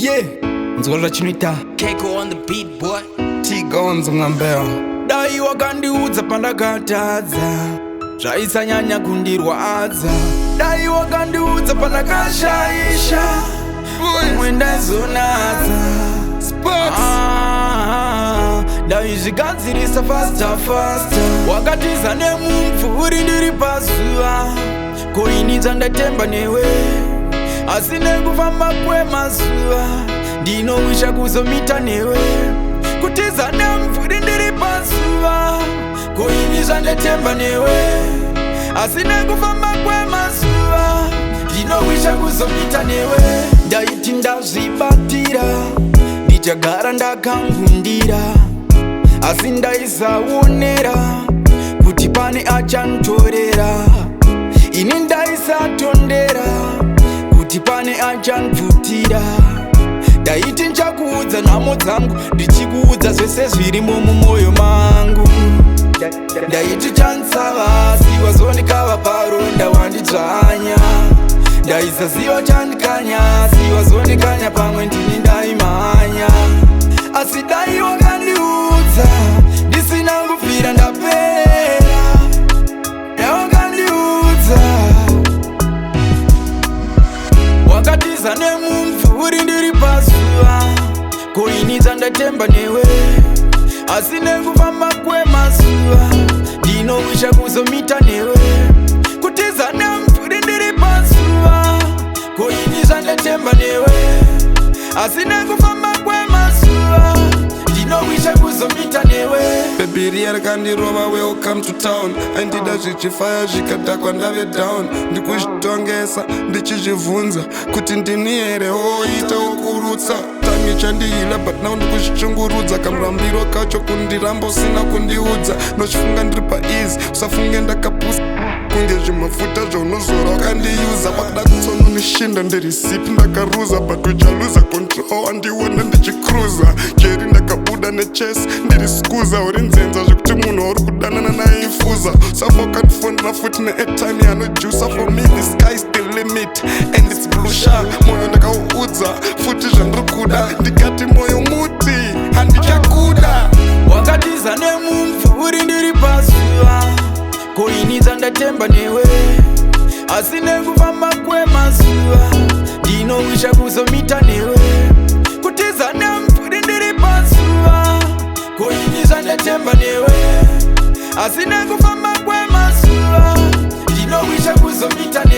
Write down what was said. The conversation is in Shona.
Yeah, nzola chinita Keiko on the beat, boy. T-Gonzo ngambeo dai wakandiudza pandakatadza zvaisanyanya kundirwadza dai wakandiudza pandakashaisha umwe ndaizonatsa dai zvigadzirisa fasta wakatiza nemumvuri ndiri pazuva koini dzandatemba newe asi nekufamba kwemazuva ndinowisha kuzomita newe kutiza nemvuri ndiri pazuva koini zvandatemba newe asi nekufamba kwemazuva ndinowisha kuzomita newe ndaiti ndazvibatira ndichagara ndakangundira asi ndaisaonera kuti pane achantorera ini ndaisatondera kuti pane achanpfutira ndaiti nchakuudza nhamo dzangu ndichikuudza zvese zvirimo mumwoyo mangu ndaiti chansava siwazondikava paronda wandidzvanya ndaisaziva chandikanya siwazondikanya pamwe ndini ndaimhanya asi dai wakandiudza ndisina kupfira ndapera yawakandiudza wakatiza nemumvuri ndiri pazuva koini dzandatemba newe asi nekufamba kwemazuva ndinowisha kuzomita newe kutiza nemvuri ndiri pazuva koini zvandatemba newe asi nekufamba kwemazuva ndinowisha kuzomita newe Baby riya rakandirova welcome to town aindida zvichifaya zvikadhakwa ndave down ndikuzvitongesa ndichizvibvunza kuti ndini here woita wokurutsa time ichandihila but now ndikuzvichungurudza kamurambiro kacho kundiramba usina kundiudza ndochifunga ndiri paeasy usafunge ndakapusa kunge zvimafuta zvaunozora wakandiuza pakuda kutsononishinda ndirisipi ndakaruza but uchaluza control andiona ndichicruza jeri ndakabuda nechesi ndiri skuza uri nzenza zvekuti munhu wauri kudanana naifuza safokandifonera futi neairtime yanojusa for me the sky is the limit and its blusha moyo ndakauudza futi zvandiri kuda ndikati moyo muti handichakuda wakatiza nemumvuri ndiri pazuva koini dzandatemba newe asi nekufamba kwemazuva ndinowisha kuzomita newe kutiza nemvuri ndiri pazuva koini zvandatemba newe asi nekufamba kwemazuva ndinowisha kuzomita newe